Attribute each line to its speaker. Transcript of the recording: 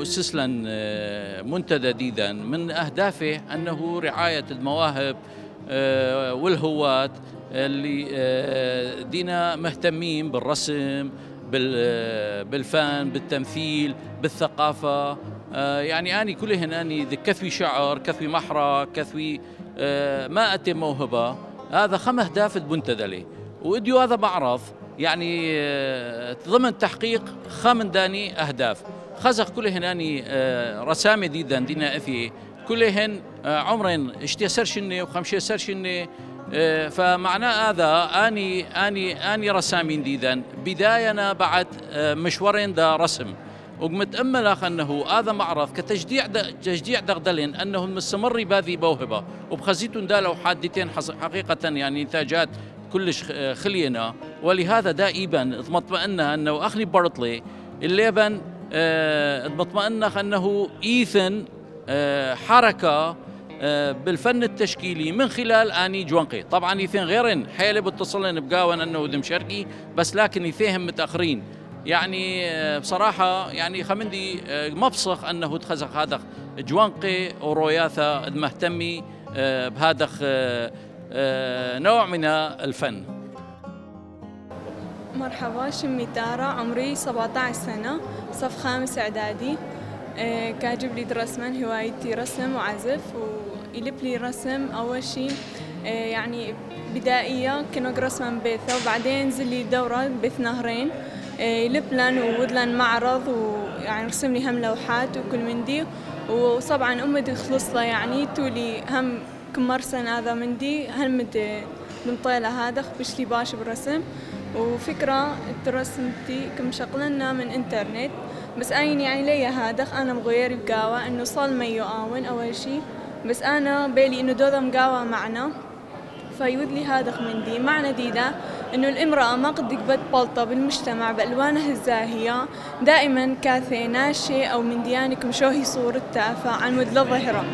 Speaker 1: أسس لن منتدى ديدن من أهدافه أنه رعاية المواهب والهواة اللي دينا مهتمين بالرسم، بالفن، بالتمثيل، بالثقافة. يعني أني كلهن أني كثوي شعر، كثوي محرك، كثوي ما أتم موهبة. هذا 5 أهداف المنتدى لي، وإديو هذا معرض يعني ضمن تحقيق 5 داني أهداف. خزق كلهن أني رسامة دينا أثي كلهن عمرين اشتي سرشني وخمشي سرشني. فمعناه هذا اني رسامين ديدن بداينا بعد مشوارين دا رسم، ومتأمل أنه هذا معرض تشجيع دغدلين أنه المستمر بهذه موهبة، وبخزيتون دا لو حادتين حقيقة يعني إنتاجات كلش خلينا. ولهذا دائما اطمئن أنه أخني برطلي الليبن اطمئن أنه إيثن حركة بالفن التشكيلي من خلال اني جوانقي. طبعا يثين غيرن حيل بتصلن بقاون انه دمشقي، بس لكن يثيهم متاخرين. يعني بصراحه يعني خمندي مبسخ انه تخزق هذا جوانقي وروياثا المهتمي بهذا نوع من الفن.
Speaker 2: مرحبا، شمي تارا، عمري 17 سنة، صف 5 إعدادي. كاجب لي درسمن، هوايتي رسم وعزف، ويلب لي رسم أول شي يعني بدائية كنوق رسمن بيثة، وبعدين نزل لي دورة بيث نهرين يلب لن وودلن معرض، ويعني رسم لي هم لوحات وكل من دي. وطبعا أمي خلص له يعني تولي هم كمر سنة هذا من دي هلمد من طيلة هذا خبش لي باش بالرسم. وفكرة الرسمتي كم شغلنا من انترنت، بس أين يعني ليا هادخ أنا مغير بقاوة إنه صال ما يؤاون أول شي، بس أنا بالي إنه دوذا مقاوة معنا فيود لي هادخ من دي معنى ديدا إنه الامرأة ما قد قبت بلطة بالمجتمع بألوانها الزاهية، دائما كاثي ناشي أو من ديانك مشوهي صورتها فعن مدلة ظهرة.